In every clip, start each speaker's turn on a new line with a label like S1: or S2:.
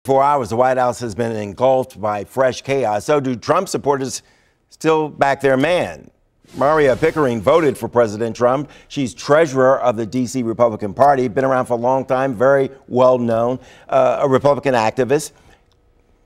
S1: 24 hours, the White House has been engulfed by fresh chaos. So do Trump supporters still back their man? Maria Pickering voted for President Trump. She's treasurer of the D.C. Republican Party, been around for a long time, very well known, a Republican activist.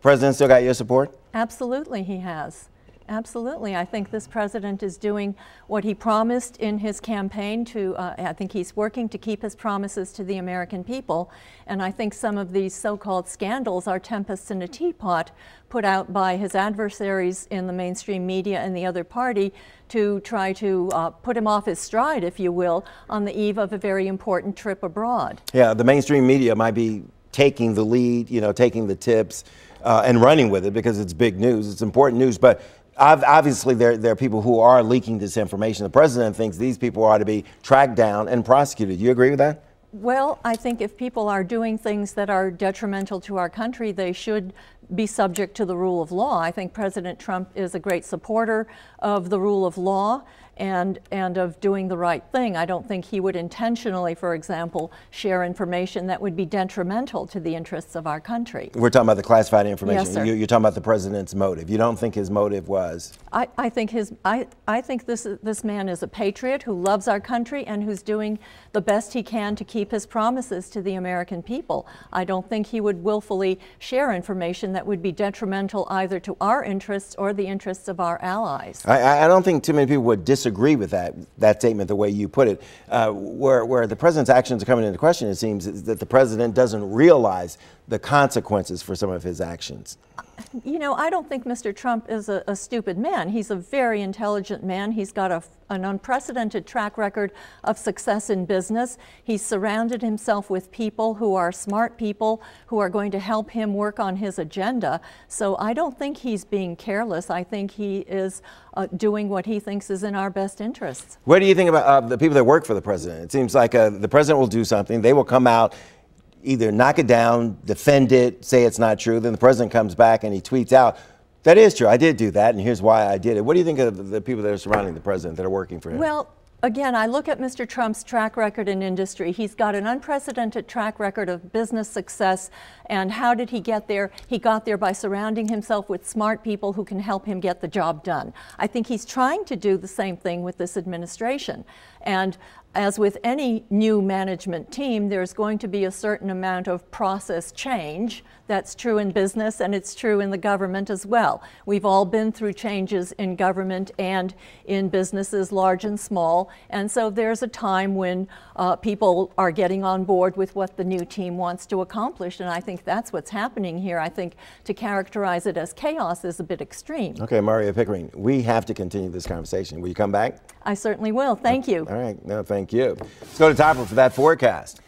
S1: President still got your support?
S2: Absolutely, he has. Absolutely. I think this president is doing what he promised in his campaign to, I think he's working to keep his promises to the American people. And I think some of these so-called scandals are tempests in a teapot put out by his adversaries in the mainstream media and the other party to try to put him off his stride, if you will, on the eve of a very important trip abroad. Yeah,
S1: the mainstream media might be taking the lead, taking the tips and running with it because it's big news. It's important news. But obviously, there are people who are leaking this information. The president thinks these people ought to be tracked down and prosecuted. You agree with that?
S2: Well, I think if people are doing things that are detrimental to our country, they should be subject to the rule of law. I think President Trump is a great supporter of the rule of law and of doing the right thing. I don't think he would intentionally, for example, share information that would be detrimental to the interests of our country.
S1: We're talking about the classified information.
S2: Yes, sir.
S1: You're talking about the president's motive. You don't think his motive was?
S2: I think this man is a patriot who loves our country and who's doing the best he can to keep his promises to the American people. I don't think he would willfully share information that would be detrimental either to our interests or the interests of our allies.
S1: I don't think too many people would disagree with that statement, the way you put it. Where the president's actions are coming into question, it seems, is that the president doesn't realize the consequences for some of his actions.
S2: I don't think Mr. Trump is a stupid man. He's a very intelligent man. He's got an unprecedented track record of success in business. He's surrounded himself with people who are smart people who are going to help him work on his agenda. So I don't think he's being careless. I think he is doing what he thinks is in our best interests.
S1: What do you think about the people that work for the president? It seems like the president will do something. They will come out, either knock it down, defend it, say it's not true. Then the president comes back and he tweets out, that is true, I did do that, and here's why I did it. What do you think of the people that are surrounding the president that are working for him?
S2: Well, again, I look at Mr. Trump's track record in industry. He's got an unprecedented track record of business success. And how did he get there? He got there by surrounding himself with smart people who can help him get the job done. I think he's trying to do the same thing with this administration. And as with any new management team, there's going to be a certain amount of process change. That's true in business and it's true in the government as well. We've all been through changes in government and in businesses, large and small. And so there's a time when people are getting on board with what the new team wants to accomplish. And I think that's what's happening here. I think to characterize it as chaos is a bit extreme.
S1: Okay, Maria Pickering, we have to continue this conversation. Will you come back?
S2: I certainly will. Thank you.
S1: All right. No, thank you. Let's go to Topper for that forecast.